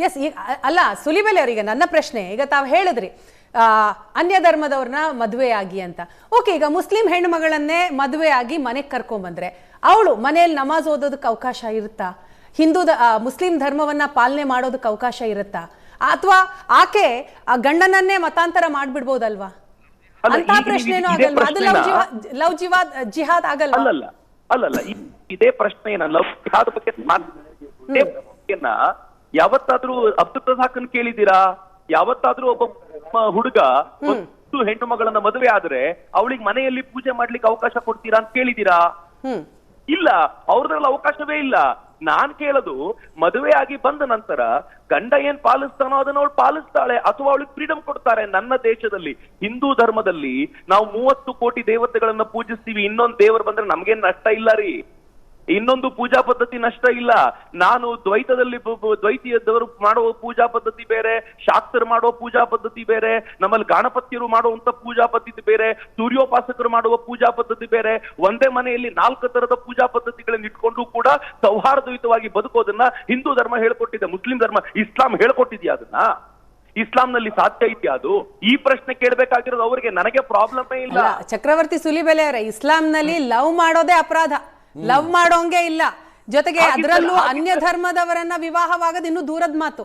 S, ಅಲ್ಲ ಸುಲಿಬೆಲೆ ಅವರಿಗೆ ನನ್ನ ಪ್ರಶ್ನೆ, ಈಗ ತಾವು ಹೇಳಿದ್ರಿ ಅನ್ಯ ಧರ್ಮದವ್ರನ್ನ ಮದುವೆಯಾಗಿ ಅಂತ. ಓಕೆ, ಈಗ ಮುಸ್ಲಿಂ ಹೆಣ್ಣು ಮಗಳನ್ನೇ ಮದುವೆಯಾಗಿ ಮನೆಗೆ ಕರ್ಕೊಂಡ್ಬಂದ್ರೆ ಅವಳು ಮನೆಯಲ್ಲಿ ನಮಾಜ್ ಓದೋದಕ್ಕೆ ಅವಕಾಶ ಇರುತ್ತಾ? ಮುಸ್ಲಿಂ ಧರ್ಮವನ್ನ ಪಾಲನೆ ಮಾಡೋದಕ್ಕೆ ಅವಕಾಶ ಇರುತ್ತಾ? ಅಥವಾ ಆಕೆ ಆ ಗಂಡನನ್ನೇ ಮತಾಂತರ ಮಾಡ್ಬಿಡ್ಬೋದಲ್ವಾ? ಅಂತ ಪ್ರಶ್ನೆನೂ ಆಗಲ್ವಾ? ಅದು ಲವ್ ಜಿಹಾದ್ ಆಗಲ್ವಾ? ಅಲ್ಲಲ್ಲ, ಇದೇ ಪ್ರಶ್ನೆಯನ್ನ ಲವ್ ಜಿಹಾದ್ ಬಗ್ಗೆ ಯಾವತ್ತಾದ್ರೂ ಅಬ್ದುಲ್ ರಜಾಕನ್ ಕೇಳಿದ್ದೀರಾ? ಯಾವತ್ತಾದ್ರೂ ಒಬ್ಬ ಹುಡುಗ ಒಂದು ಹೆಣ್ಣು ಮಗಳನ್ನ ಮದುವೆ ಆದ್ರೆ ಅವಳಿಗೆ ಮನೆಯಲ್ಲಿ ಪೂಜೆ ಮಾಡ್ಲಿಕ್ಕೆ ಅವಕಾಶ ಕೊಡ್ತೀರಾ ಅಂತ ಕೇಳಿದ್ದೀರಾ? ಇಲ್ಲ, ಅವ್ರದ್ರಲ್ಲಿ ಅವಕಾಶವೇ ಇಲ್ಲ. ನಾನ್ ಕೇಳೋದು, ಮದುವೆ ಆಗಿ ಬಂದ ನಂತರ ಗಂಡ ಏನ್ ಪಾಲಿಸ್ತಾನೋ ಅದನ್ನ ಅವಳು ಪಾಲಿಸ್ತಾಳೆ, ಅಥವಾ ಅವಳಿಗೆ ಫ್ರೀಡಮ್ ಕೊಡ್ತಾರೆ. ನನ್ನ ದೇಶದಲ್ಲಿ ಹಿಂದೂ ಧರ್ಮದಲ್ಲಿ ನಾವು 30 ಕೋಟಿ ದೇವತೆಗಳನ್ನ ಪೂಜಿಸ್ತೀವಿ. ಇನ್ನೊಂದು ದೇವರು ಬಂದ್ರೆ ನಮ್ಗೇನ್ ನಷ್ಟ ಇಲ್ಲ ರೀ, ಇನ್ನೊಂದು ಪೂಜಾ ಪದ್ಧತಿ ನಷ್ಟ ಇಲ್ಲ. ನಾನು ದ್ವೈತದಲ್ಲಿ ದ್ವೈತಿಯದವರು ಮಾಡುವ ಪೂಜಾ ಪದ್ಧತಿ ಬೇರೆ, ಶಾಕ್ತರು ಮಾಡುವ ಪೂಜಾ ಪದ್ಧತಿ ಬೇರೆ, ನಮ್ಮಲ್ಲಿ ಗಣಪತಿಯರು ಮಾಡುವಂತ ಪೂಜಾ ಪದ್ಧತಿ ಬೇರೆ, ಸೂರ್ಯೋಪಾಸಕರು ಮಾಡುವ ಪೂಜಾ ಪದ್ಧತಿ ಬೇರೆ. ಒಂದೇ ಮನೆಯಲ್ಲಿ 4 ತರದ ಪೂಜಾ ಪದ್ಧತಿಗಳನ್ನ ಇಟ್ಕೊಂಡು ಕೂಡ ಸೌಹಾರ್ದಯುತವಾಗಿ ಬದುಕೋದನ್ನ ಹಿಂದೂ ಧರ್ಮ ಹೇಳ್ಕೊಟ್ಟಿದೆ. ಮುಸ್ಲಿಂ ಧರ್ಮ, ಇಸ್ಲಾಂ ಹೇಳ್ಕೊಟ್ಟಿದ್ಯಾ ಅದನ್ನ? ಇಸ್ಲಾಂನಲ್ಲಿ ಸಾಧ್ಯ ಇದೆಯಾ ಅದು? ಈ ಪ್ರಶ್ನೆ ಕೇಳಬೇಕಾಗಿರೋದು ಅವರಿಗೆ. ನನಗೆ ಪ್ರಾಬ್ಲಮೇ ಇಲ್ಲ. ಚಕ್ರವರ್ತಿ ಸುಲಿಬೆಲೆ ಅವರೇ, ಇಸ್ಲಾಂನಲ್ಲಿ ಲವ್ ಮಾಡೋದೇ ಅಪರಾಧ, ಲವ್ ಮಾಡೋಂಗೆ ಇಲ್ಲ. ಜೊತೆಗೆ ಅದರಲ್ಲೂ ಅನ್ಯ ಧರ್ಮದವರನ್ನ ವಿವಾಹವಾಗದ ಇನ್ನೂ ದೂರದ ಮಾತು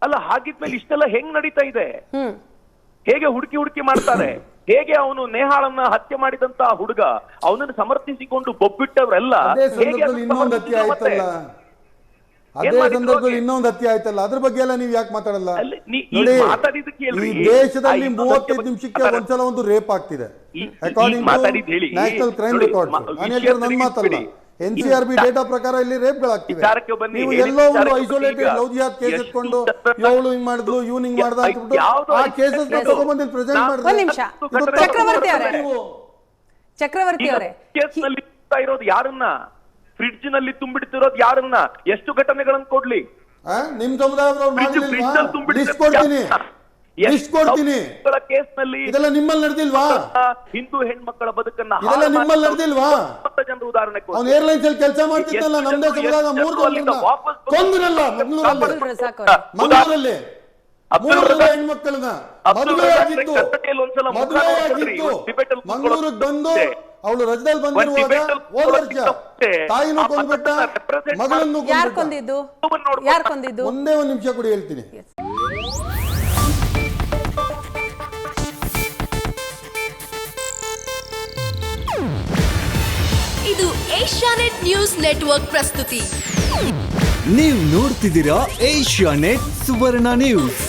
ಅಲ್ಲ. ಹಾಗಿದ್ಮೇಲೆ ಇಷ್ಟೆಲ್ಲ ಹೆಂಗ್ ನಡೀತಾ ಇದೆ? ಹೇಗೆ ಹುಡುಕಿ ಮಾಡ್ತಾರೆ? ಹೇಗೆ ಅವನು ನೇಹಾಳನ್ನ ಹತ್ಯೆ ಮಾಡಿದಂತ ಹುಡುಗ ಅವನನ್ನು ಸಮರ್ಥಿಸಿಕೊಂಡು ಬೊಬ್ಬಿಟ್ಟವರೆಲ್ಲ ಇನ್ನೊಂದು ಹತ್ಯೆ ಆಯ್ತಲ್ಲ, ಅದ್ರ ಬಗ್ಗೆ ಎಲ್ಲ ನೀವ್ ಯಾಕೆ ಮಾತಾಡಲ್ಲ? ನೋಡಿ, ಈ ದೇಶದಲ್ಲಿ 35 ನಿಮಿಷಕ್ಕೆ ಒಂದ್ಸಲ ಒಂದು ರೇಪ್ ಆಗ್ತಿದೆ according to national crime record. ನಾನು ಹೇಳ್ತಾರೆ ನನ್ನ ಮಾತಲ್ಲ, NCRB ಡೇಟಾ ಪ್ರಕಾರ ಇಲ್ಲಿ ರೇಪ್ಗಳಾಗ್ತಿವೆ. ನೀವು ಎಲ್ಲೋ ಒಂದು ಐಸೋಲೇಟೆಡ್ ಲವ್ ಜಿಹಾದ್ ಕೇಸ್ ಇಟ್ಕೊಂಡು ಇವಳು ಹಿಂಗ್ ಮಾಡಿದ್ಲು, ಇವ್ನು ಹಿಂಗ್ ಮಾಡ್ದ ಅಂತ ಆ ಕೇಸಸ್ ತಗೊಂಡ್ಬಂದು ಇಲ್ಲಿ ಪ್ರೆಸೆಂಟ್ ಮಾಡಿದ್ರೆ ಚಕ್ರವರ್ತಿ ಅವರೇ, ಇರೋದು ಯಾರನ್ನ? ಫ್ರಿಡ್ಜ್ ನಲ್ಲಿ ತುಂಬಿಡ್ತಿರೋದು ಯಾರನ್ನ? ಎಷ್ಟು ಘಟನೆಗಳನ್ನು ಕೊಡ್ಲಿ? ನಿಮ್ ಸಮುದಾಯದಲ್ಲಿ ಇದೆಲ್ಲ ನಿಮ್ಮಲ್ಲಿ ನಡೆದಿಲ್ವಾ? ಹಿಂದೂ ಹೆಣ್ಮಕ್ಕಳ ಬದುಕನ್ನ ಇದೆಲ್ಲ ನಿಮ್ಮಲ್ಲಿ ನಡೆದಿಲ್ವಾ? ಜನರು ಉದಾಹರಣೆ ಅವ್ನು ಏರ್ಲೈನ್ಸ್ ಅಲ್ಲಿ ಕೆಲಸ ಮಾಡ್ತಿದ್ದಲ್ಲ, ನಮ್ದೇ ಸಮುದಾಯದ 3 ಕೊಂದ್ರಲ್ಲ ಮಂಗಳೂರಲ್ಲಿ 3 ಹೆಣ್ಮಕ್ಕಳನ್ನ ಮದುವೆ ಆಗಿತ್ತು. ಮಂಗಳೂರಿಗೆ ಬಂದು ಅವಳು ರಜದಲ್ಲಿ ಬಂದಿರುವಾಗ ಹೋದ ವರ್ಷ ತಾಯಿನೂ ಕೊಂದ್ಬಿಟ್ಟ, ಮಗಳನ್ನು ಕೊಂದಿದ್ದು. ಒಂದೇ 1 ನಿಮಿಷ ಕೂಡ ಹೇಳ್ತೀನಿ. ಇದು ಏಷ್ಯಾನೆಟ್ ನ್ಯೂಸ್ ನೆಟ್ವರ್ಕ್ ಪ್ರಸ್ತುತಿ. ನೀವು ನೋಡ್ತಿದ್ದೀರಾ ಏಷ್ಯಾನೆಟ್ ಸುವರ್ಣ ನ್ಯೂಸ್.